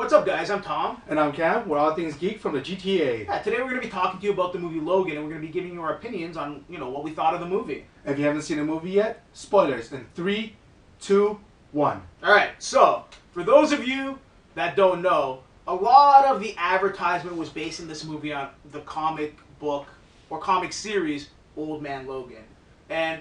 What's up, guys? I'm Tom. And I'm Cam. We're all things geek from the GTA. Yeah, today we're going to be talking to you about the movie Logan, and we're going to be giving you our opinions on, what we thought of the movie. If you haven't seen the movie yet, spoilers in 3, 2, 1. Alright, so, for those of you that don't know, a lot of the advertisement was basing this movie on the comic book, or comic series, Old Man Logan. And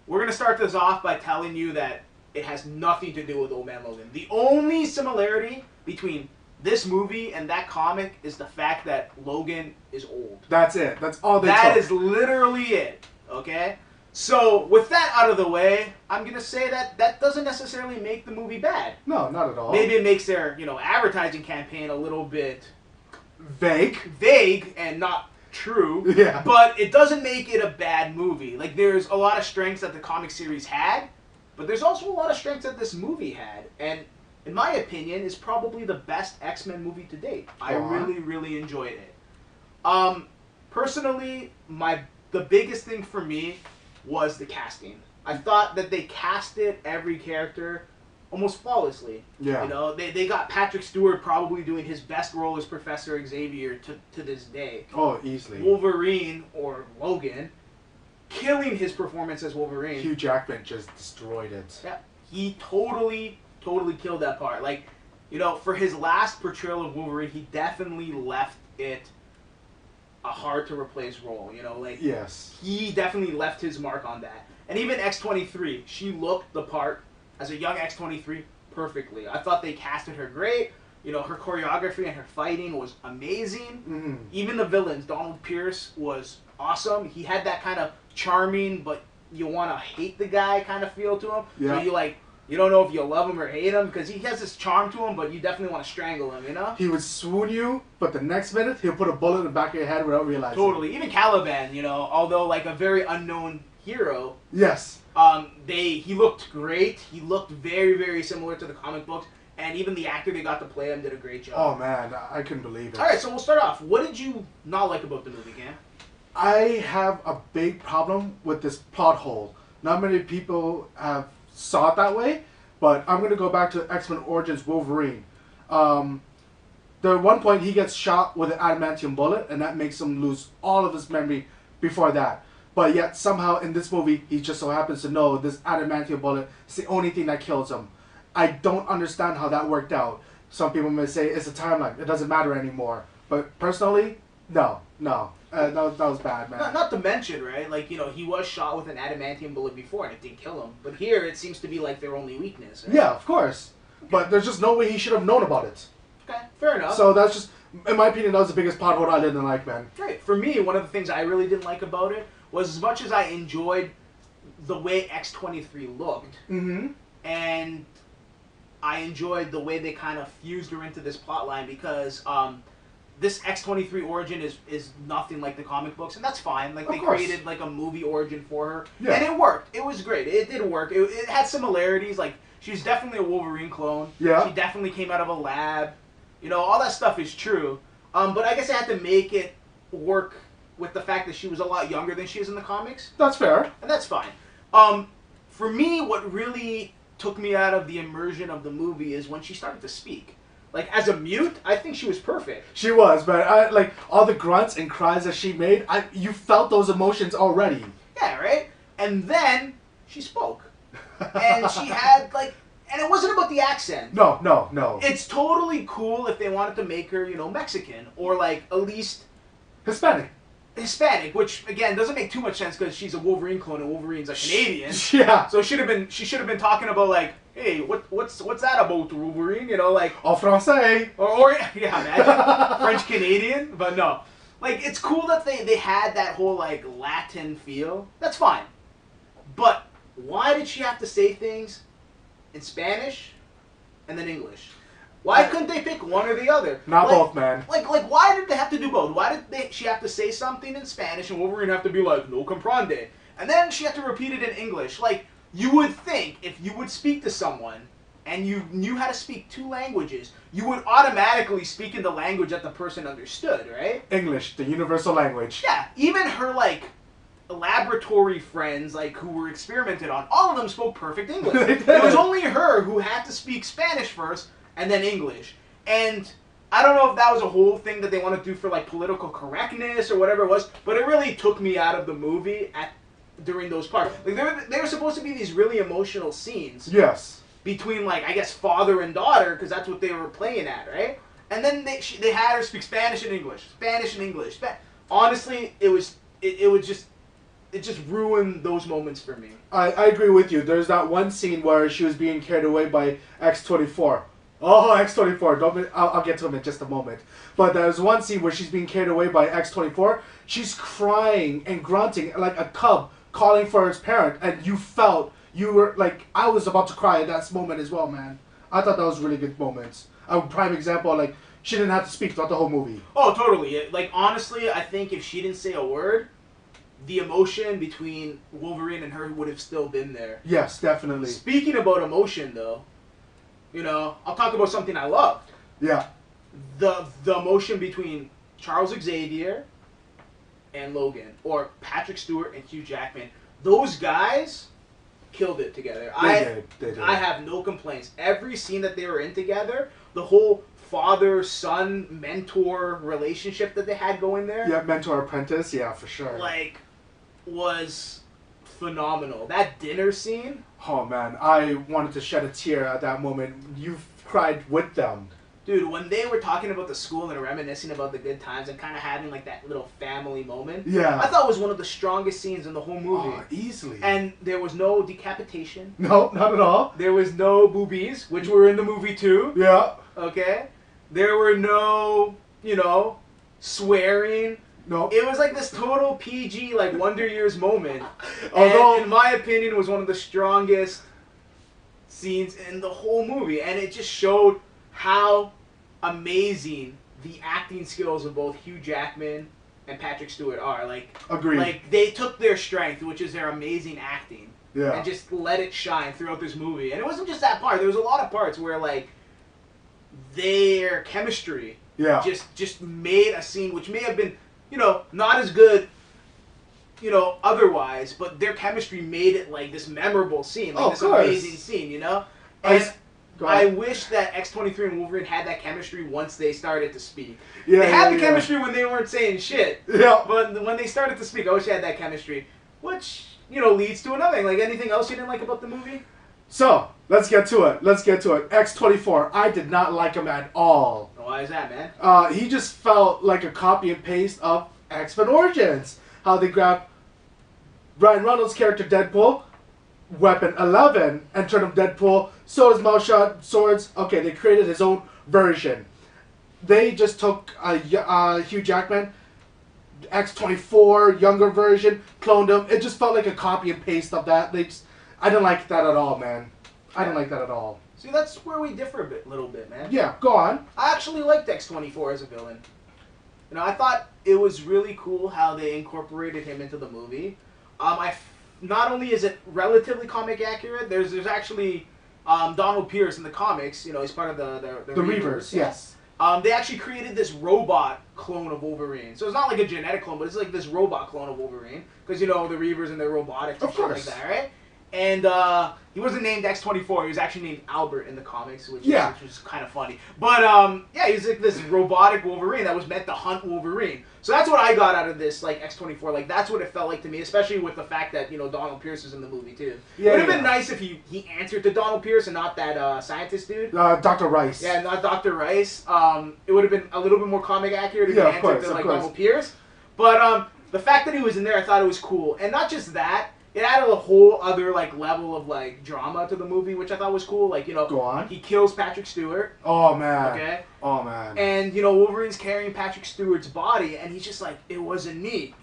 we're going to start this off by telling you that it has nothing to do with Old Man Logan. The only similarity between this movie and that comic is the fact that Logan is old. That's it. That's all they That took. is literally it. Okay? So, with that out of the way, I'm going to say that that doesn't necessarily make the movie bad. No, not at all. Maybe it makes their, advertising campaign a little bit vague and not true. Yeah. But it doesn't make it a bad movie. Like, there's a lot of strengths that the comic series had, but there's also a lot of strengths that this movie had. And in my opinion, is probably the best X-Men movie to date. I really, really enjoyed it. Personally, the biggest thing for me was the casting. I thought that they casted every character almost flawlessly. Yeah. They got Patrick Stewart probably doing his best role as Professor Xavier to this day. Oh, easily. Wolverine, or Logan, killing his performance as Wolverine. Hugh Jackman just destroyed it. Yeah, he totally killed that part. Like, for his last portrayal of Wolverine, he definitely left it a hard to replace role. Yes. He definitely left his mark on that. And even X-23, she looked the part as a young X-23 perfectly. I thought they casted her great. Her choreography and her fighting was amazing. Mm-hmm. Even the villains, Donald Pierce was awesome. He had that kind of charming, but you want to hate the guy kind of feel to him. Yeah. So you don't know if you love him or hate him, because he has this charm to him, but you definitely want to strangle him, He would swoon you, but the next minute, he'll put a bullet in the back of your head without realizing. Totally. Even Caliban, although like a very unknown hero. Yes. He looked great. He looked very, very similar to the comic books, and even the actor they got to play him did a great job. Oh, man. I couldn't believe it. Alright, so we'll start off. What did you not like about the movie, Cam? I have a big problem with this plot hole. Not many people have saw it that way, but I'm going to go back to X-Men Origins Wolverine. There at one point he gets shot with an adamantium bullet, and that makes him lose all of his memory before that. But yet somehow in this movie he just so happens to know this adamantium bullet is the only thing that kills him. I don't understand how that worked out. Some people may say it's a timeline, it doesn't matter anymore. But personally, no. That was bad, man. Not to mention, right, like, he was shot with an adamantium bullet before and it didn't kill him. But here it seems to be like their only weakness. Right? Yeah, of course. Okay. But there's just no way he should have known about it. Okay, fair enough. So that's just, in my opinion, that was the biggest plot hole I didn't like, man. Right. For me, one of the things I really didn't like about it was, as much as I enjoyed the way X-23 looked, and I enjoyed the way they kind of fused her into this plotline, because this X-23 origin is nothing like the comic books, and that's fine. Like, they created like a movie origin for her, and it worked. It was great. It did work. It had similarities. Like, she's definitely a Wolverine clone. Yeah. She definitely came out of a lab. All that stuff is true. But I guess I had to make it work with the fact that she was a lot younger than she is in the comics. That's fair. And that's fine. For me, what really took me out of the immersion of the movie is when she started to speak. Like, as a mute, I think she was perfect. She was, but like all the grunts and cries that she made, you felt those emotions already. Yeah, right? And then she spoke. And she had, like, and it wasn't about the accent. No. It's totally cool if they wanted to make her, Mexican, or like at least Hispanic, which again doesn't make too much sense because she's a Wolverine clone and Wolverine's a Canadian. Yeah. So she should have been talking about, like, hey, what's that about, Wolverine? Like, en français. Or yeah, imagine French Canadian, but no. Like, it's cool that they had that whole like Latin feel. That's fine. But why did she have to say things in Spanish and then English? Why couldn't they pick one or the other? Not both, man. Like, why did they have to do both? Why did she have to say something in Spanish and Wolverine have to be like, no comprende? And then she had to repeat it in English. Like, you would think if you would speak to someone and you knew how to speak two languages, you would automatically speak in the language that the person understood, right? English, the universal language. Yeah, even her, like, laboratory friends, like, who were experimented on, all of them spoke perfect English. It was only her who had to speak Spanish first and then English. And I don't know if that was a whole thing that they want to do for like political correctness or whatever it was, but it really took me out of the movie during those parts. Like they were supposed to be these really emotional scenes. Yes. Between like I guess father and daughter, because that's what they were playing at, right? And then they had her speak Spanish and English, Honestly, it just ruined those moments for me. I agree with you. There's that one scene where she was being carried away by X-24. Oh, X-24. I'll get to him in just a moment. But there's one scene where she's being carried away by X-24. She's crying and grunting like a cub calling for its parent. And you were like, I was about to cry at that moment as well, man. I thought that was really good moments. A prime example, like, she didn't have to speak throughout the whole movie. Oh, totally. Like, honestly, I think if she didn't say a word, the emotion between Wolverine and her would have still been there. Yes, definitely. Speaking about emotion, though, I'll talk about something I loved. Yeah. The emotion between Charles Xavier and Logan, or Patrick Stewart and Hugh Jackman. Those guys killed it together. They did. I have no complaints. Every scene that they were in together, the whole father-son mentor relationship that they had going there. Yeah, mentor-apprentice, yeah, for sure. Like, was phenomenal. That dinner scene. Oh, man, I wanted to shed a tear at that moment. You cried with them. Dude, when they were talking about the school and reminiscing about the good times and kind of having like that little family moment, yeah, I thought it was one of the strongest scenes in the whole movie. Oh, easily. And there was no decapitation. No, not at all. There was no boobies, which were in the movie too. Yeah. Okay? There were no, swearing. No. It was like this total PG, like, Wonder Years moment. Although, and in my opinion, it was one of the strongest scenes in the whole movie. And it just showed how amazing the acting skills of both Hugh Jackman and Patrick Stewart are. Like, agreed. Like, they took their strength, which is their amazing acting, yeah, and just let it shine throughout this movie. And it wasn't just that part. There was a lot of parts where, like, their chemistry just made a scene which may have been, not as good, otherwise, but their chemistry made it, like, this memorable scene, like, this amazing scene, And I wish that X-23 and Wolverine had that chemistry once they started to speak. Yeah, they had the chemistry when they weren't saying shit. Yeah. But when they started to speak, I wish they had that chemistry, which, leads to another thing. Like, anything else you didn't like about the movie? So, let's get to it. X-24, I did not like him at all. Why is that, man? He just felt like a copy and paste of X-Men Origins. How they grabbed Ryan Reynolds' character Deadpool, Weapon 11, and turned him Deadpool, so his mouth shut, swords. Okay, they created his own version. They just took Hugh Jackman, X-24, younger version, cloned him. It just felt like a copy and paste of that. I didn't like that at all, man. I didn't like that at all. See, that's where we differ a little bit, man. Yeah, go on. I actually liked X-24 as a villain. I thought it was really cool how they incorporated him into the movie. Not only is it relatively comic accurate, there's actually Donald Pierce in the comics. He's part of the Reavers. Yes. They actually created this robot clone of Wolverine. So it's not like a genetic clone, but it's like this robot clone of Wolverine. Because, the Reavers and their robotics and shit like that, right? And he wasn't named X-24. He was actually named Albert in the comics, which was kind of funny. But, he's like this robotic Wolverine that was meant to hunt Wolverine. So that's what I got out of this, like, X-24. Like, that's what it felt like to me, especially with the fact that, Donald Pierce is in the movie, too. Yeah, it would have been nice if he answered to Donald Pierce and not that scientist dude. Dr. Rice. Yeah, not Dr. Rice. It would have been a little bit more comic accurate if he answered to, like, Donald Pierce. But the fact that he was in there, I thought it was cool. And not just that. It added a whole other, like, level of, like, drama to the movie, which I thought was cool. Like, Go on. He kills Patrick Stewart. Oh, man. Okay? Oh, man. And, Wolverine's carrying Patrick Stewart's body, and he's just like, it wasn't me.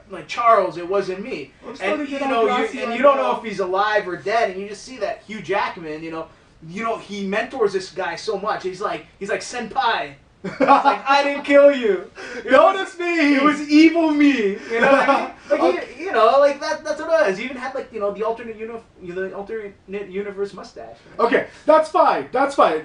Like, Charles, it wasn't me. And, you don't know if he's alive or dead, and you just see that Hugh Jackman, he mentors this guy so much. He's like, senpai. It's like, I didn't kill you. Notice me. It was evil me. You know what I mean? Like, okay. Like that's what it was. He even had, like, the alternate universe mustache. Right? Okay, that's fine.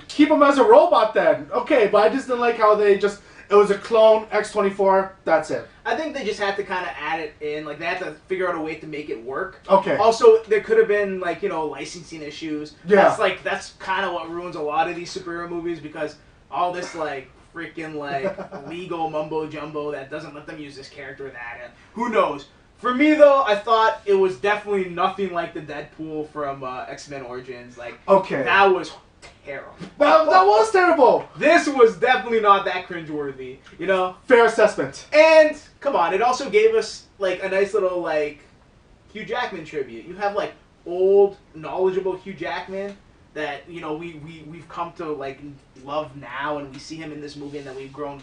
Keep him as a robot then. Okay, but I just didn't like how it was a clone, X-24, that's it. I think they just had to kind of add it in. Like, they had to figure out a way to make it work. Okay. Also, there could have been, like, licensing issues. Yeah. That's kind of what ruins a lot of these superhero movies because all this like freaking like legal mumbo jumbo that doesn't let them use this character or that. And who knows? For me though, I thought it was definitely nothing like the Deadpool from X-Men Origins. Like, okay, that was terrible. That was terrible. This was definitely not that cringeworthy, you know? Fair assessment. And, come on, it also gave us, like, a nice little, like, Hugh Jackman tribute. You have, like, old, knowledgeable Hugh Jackman that, you know, we've come to, like, love now, and we see him in this movie and that we've grown,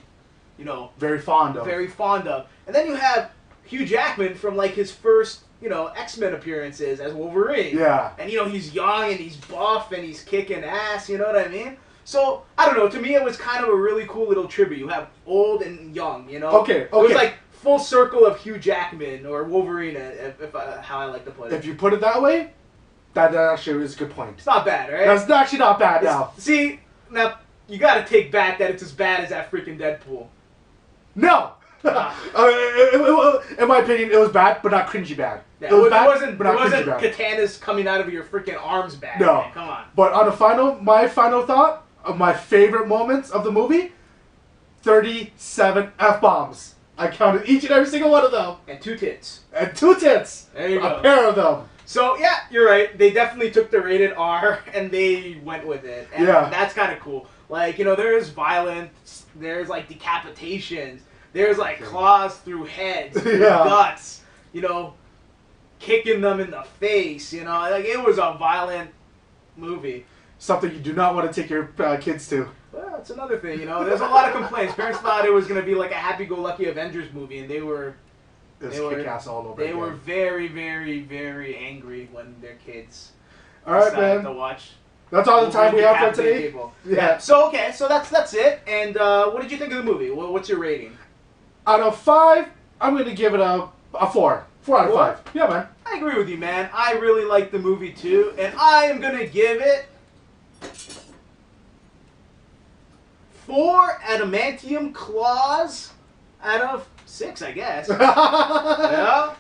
you know... Very fond of. And then you have Hugh Jackman from, like, his first... you know, X-Men appearances as Wolverine. Yeah. And, you know, he's young and he's buff and he's kicking ass, you know what I mean? So, I don't know, to me it was kind of a really cool little tribute. You have old and young, you know? Okay. It was like full circle of Hugh Jackman or Wolverine, how I like to put it. If you put it that way, that actually is a good point. It's not bad, right? That's actually not bad now. See, now, you gotta take back that it's as bad as that freaking Deadpool. No! In my opinion, it was bad, but not cringy bad. Yeah, it was bad, wasn't, but not cringy bad. katanas coming out of your freaking arms bad. No. Man, come on. But my final thought of my favorite moments of the movie, 37 F-bombs. I counted each and every single one of them. And 2 tits. And 2 tits. There you go. A pair of them. So, yeah, you're right. They definitely took the rated R and they went with it. And that's kind of cool. Like, you know, there's violence, there's, like, decapitations, there's, like, claws through heads, through guts, you know, kicking them in the face, you know. Like, it was a violent movie. Something you do not want to take your kids to. Well, that's another thing, you know. There's a lot of complaints. Parents thought it was going to be like a happy-go-lucky Avengers movie, and they were kick-ass all over They were very, very, very angry when their kids all right, decided man. to watch. That's all the time we have for today. Yeah. So, okay, so that's it. And what did you think of the movie? What's your rating? Out of 5, I'm going to give it a 4. 4 out of 5. Yeah, man. I agree with you, man. I really liked the movie, too. And I am going to give it 4 adamantium claws out of 6, I guess. Yeah?